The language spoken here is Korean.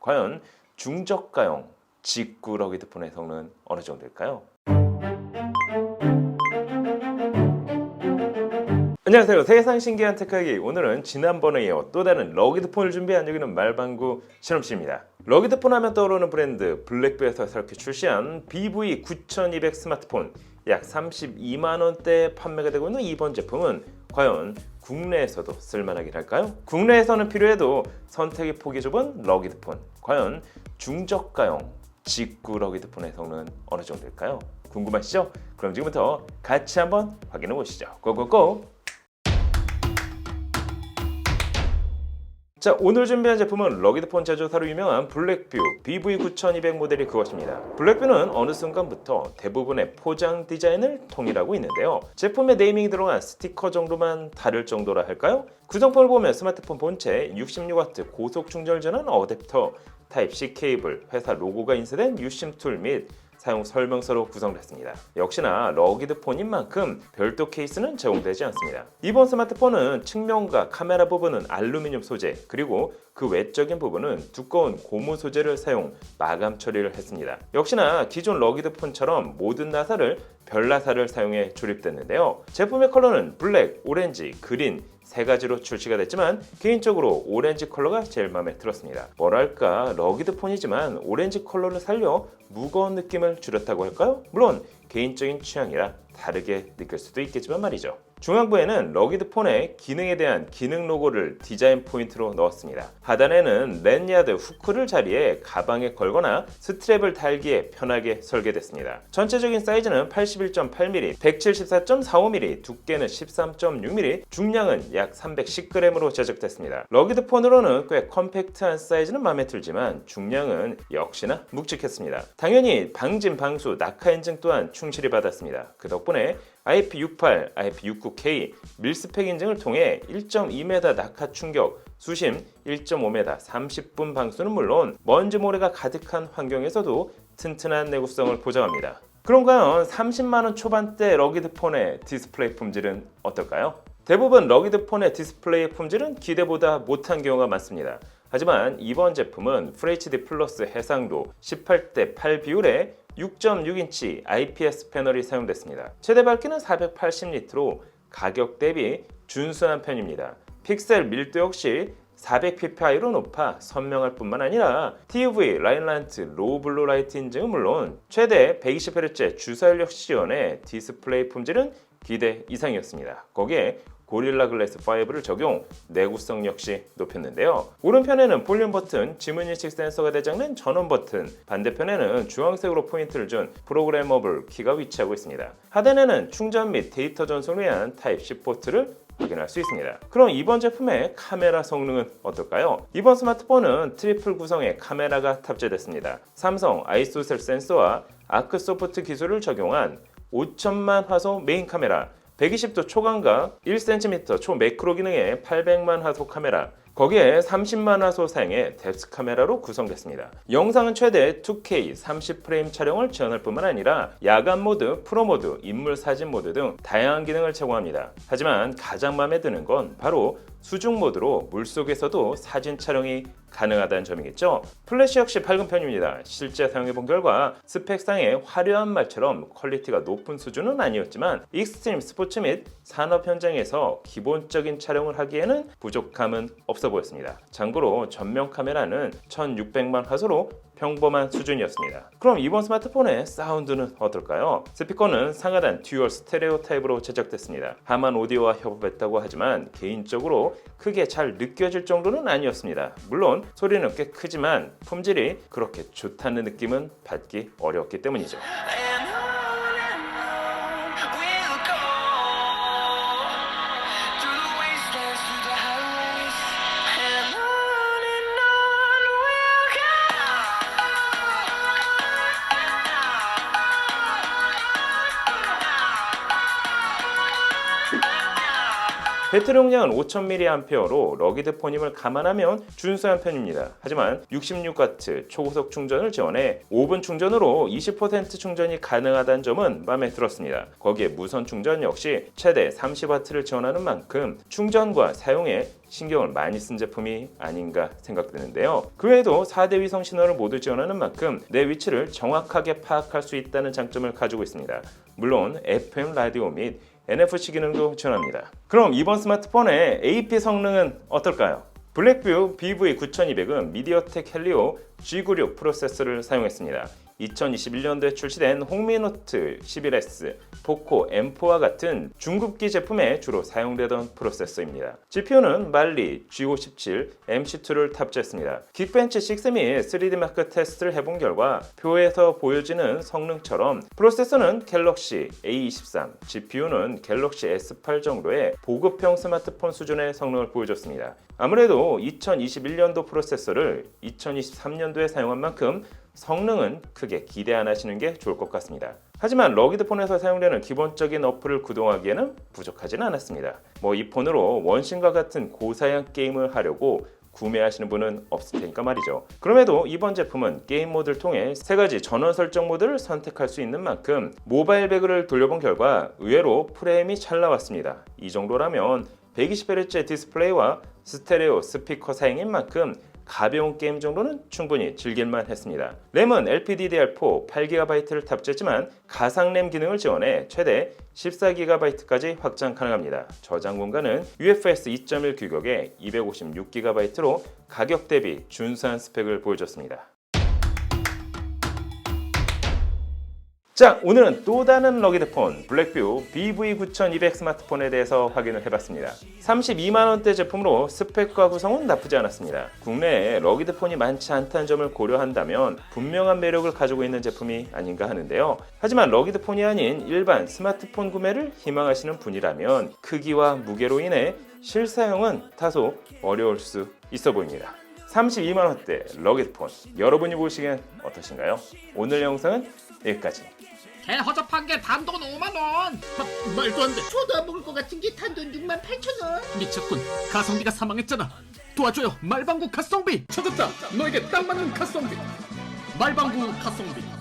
과연 중저가형 직구 러기드폰의 성능은 어느 정도일까요? 안녕하세요. 세상 신기한 테크이야기. 오늘은 지난번에 이어 또 다른 러기드폰을 준비한 여기는 말방구 신험씨입니다. 러기드폰 하면 떠오르는 브랜드 블랙뷰에서 새롭게 출시한 BV9200 스마트폰, 약 32만원대에 판매가 되고 있는 이번 제품은 과연 국내에서도 쓸만하긴 할까요? 국내에서는 필요해도 선택의 폭이 좁은 러기드폰, 과연 중저가형 직구 러기드폰의 성능은 어느 정도일까요? 궁금하시죠? 그럼 지금부터 같이 한번 확인해 보시죠. 고고고! 자, 오늘 준비한 제품은 러기드폰 제조사로 유명한 블랙뷰 BV9200 모델이 그것입니다. 블랙뷰는 어느 순간부터 대부분의 포장 디자인을 통일하고 있는데요. 제품에 네이밍이 들어간 스티커 정도만 다를 정도라 할까요? 구성품을 보면 스마트폰 본체 66W 고속 충전을 전환 어댑터, 타입C 케이블, 회사 로고가 인쇄된 유심 툴 및 사용 설명서로 구성됐습니다. 역시나 러기드폰인 만큼 별도 케이스는 제공되지 않습니다. 이번 스마트폰은 측면과 카메라 부분은 알루미늄 소재, 그리고 그 외적인 부분은 두꺼운 고무 소재를 사용 마감 처리를 했습니다. 역시나 기존 러기드폰처럼 모든 나사를 별나사를 사용해 조립됐는데요. 제품의 컬러는 블랙, 오렌지, 그린 세 가지로 출시가 됐지만 개인적으로 오렌지 컬러가 제일 마음에 들었습니다. 뭐랄까 러기드폰이지만 오렌지 컬러를 살려 무거운 느낌을 줄였다고 할까요? 물론 개인적인 취향이라 다르게 느낄 수도 있겠지만 말이죠. 중앙부에는 러기드폰의 기능에 대한 기능 로고를 디자인 포인트로 넣었습니다. 하단에는 랜야드 후크를 자리에 가방에 걸거나 스트랩을 달기에 편하게 설계됐습니다. 전체적인 사이즈는 81.8mm, 174.45mm, 두께는 13.6mm, 중량은 약 310g으로 제작됐습니다. 러기드폰으로는 꽤 컴팩트한 사이즈는 마음에 들지만 중량은 역시나 묵직했습니다. 당연히 방진, 방수, 낙하 인증 또한 충실히 받았습니다. 그 덕분에 IP68, IP69K 밀스펙 인증을 통해 1.2m 낙하 충격, 수심 1.5m, 30분 방수는 물론 먼지 모래가 가득한 환경에서도 튼튼한 내구성을 보장합니다. 그럼 과연 30만원 초반대 러기드폰의 디스플레이 품질은 어떨까요? 대부분 러기드폰의 디스플레이 품질은 기대보다 못한 경우가 많습니다. 하지만 이번 제품은 FHD 플러스 해상도 18:8 비율의 6.6인치 IPS 패널이 사용됐습니다. 최대 밝기는 480니트로 가격 대비 준수한 편입니다. 픽셀 밀도 역시 400ppi로 높아 선명할 뿐만 아니라 TUV, 라인란트, 로우 블루 라이트 인증은 물론 최대 120Hz 주사연력 지원의 디스플레이 품질은 기대 이상이었습니다. 거기에 고릴라 글래스 5를 적용, 내구성 역시 높였는데요. 오른편에는 볼륨 버튼, 지문인식 센서가 내장된 전원 버튼, 반대편에는 주황색으로 포인트를 준 프로그래머블 키가 위치하고 있습니다. 하단에는 충전 및 데이터 전송을 위한 타입C 포트를 확인할 수 있습니다. 그럼 이번 제품의 카메라 성능은 어떨까요? 이번 스마트폰은 트리플 구성의 카메라가 탑재됐습니다. 삼성 아이소셀 센서와 아크소프트 기술을 적용한 5000만 화소 메인 카메라, 120도 초광각, 1cm 초 매크로 기능의 800만 화소 카메라, 거기에 30만 화소 사양의 뎁스 카메라로 구성됐습니다. 영상은 최대 2K 30프레임 촬영을 지원할 뿐만 아니라 야간 모드, 프로 모드, 인물 사진 모드 등 다양한 기능을 제공합니다. 하지만 가장 마음에 드는 건 바로 수중 모드로 물속에서도 사진 촬영이 가능하다는 점이겠죠. 플래시 역시 밝은 편입니다. 실제 사용해본 결과 스펙상의 화려한 말처럼 퀄리티가 높은 수준은 아니었지만 익스트림 스포츠 및 산업 현장에서 기본적인 촬영을 하기에는 부족함은 없어 보였습니다. 참고로 전면 카메라는 1600만 화소로 평범한 수준이었습니다. 그럼 이번 스마트폰의 사운드는 어떨까요? 스피커는 상하단 듀얼 스테레오 타입으로 제작됐습니다. 하만 오디오와 협업했다고 하지만 개인적으로 크게 잘 느껴질 정도는 아니었습니다. 물론 소리는 꽤 크지만 품질이 그렇게 좋다는 느낌은 받기 어려웠기 때문이죠. 배터리 용량은 5000mAh로 러기드 폰임을 감안하면 준수한 편입니다. 하지만 66W 초고속 충전을 지원해 5분 충전으로 20% 충전이 가능하다는 점은 마음에 들었습니다. 거기에 무선 충전 역시 최대 30W를 지원하는 만큼 충전과 사용에 신경을 많이 쓴 제품이 아닌가 생각되는데요. 그 외에도 4대 위성 신호를 모두 지원하는 만큼 내 위치를 정확하게 파악할 수 있다는 장점을 가지고 있습니다. 물론 FM 라디오 및 NFC 기능도 지원합니다. 그럼 이번 스마트폰의 AP 성능은 어떨까요? 블랙뷰 BV9200은 미디어텍 헬리오 G96 프로세서를 사용했습니다. 2021년도에 출시된 홍미노트 11S, 포코 M4와 같은 중급기 제품에 주로 사용되던 프로세서입니다. GPU는 말리 G517 MC2를 탑재했습니다. 긱벤치 6 및 3D 마크 테스트를 해본 결과 표에서 보여지는 성능처럼 프로세서는 갤럭시 A23, GPU는 갤럭시 S8 정도의 보급형 스마트폰 수준의 성능을 보여줬습니다. 아무래도 2021년도 프로세서를 2023년도에 사용한 만큼 성능은 크게 기대 안 하시는 게 좋을 것 같습니다. 하지만 러기드 폰에서 사용되는 기본적인 어플을 구동하기에는 부족하지는 않았습니다. 이 폰으로 원신과 같은 고사양 게임을 하려고 구매하시는 분은 없을 테니까 말이죠. 그럼에도 이번 제품은 게임 모드를 통해 3가지 전원 설정 모드를 선택할 수 있는 만큼 모바일 배그를 돌려본 결과 의외로 프레임이 잘 나왔습니다. 이 정도라면 120Hz 디스플레이와 스테레오 스피커 사양인 만큼 가벼운 게임 정도는 충분히 즐길만 했습니다. 램은 LPDDR4 8GB를 탑재했지만 가상램 기능을 지원해 최대 14GB까지 확장 가능합니다. 저장 공간은 UFS 2.1 규격의 256GB로 가격 대비 준수한 스펙을 보여줬습니다. 자, 오늘은 또 다른 러기드 폰 블랙뷰 BV9200 스마트폰에 대해서 확인을 해봤습니다. 32만원대 제품으로 스펙과 구성은 나쁘지 않았습니다. 국내에 러기드 폰이 많지 않다는 점을 고려한다면 분명한 매력을 가지고 있는 제품이 아닌가 하는데요. 하지만 러기드 폰이 아닌 일반 스마트폰 구매를 희망하시는 분이라면 크기와 무게로 인해 실사용은 다소 어려울 수 있어 보입니다. 32만원대 러기드 폰, 여러분이 보시기엔 어떠신가요? 오늘 영상은 여기까지. 개 허접한 게 단돈 5만원. 말도 안 돼. 저도 안 먹을 것 같은 게 단돈 68,000원. 미쳤군. 가성비가 사망했잖아. 도와줘요. 말방구 가성비. 찾았다. 너에게 딱 맞는 가성비. 말방구 가성비.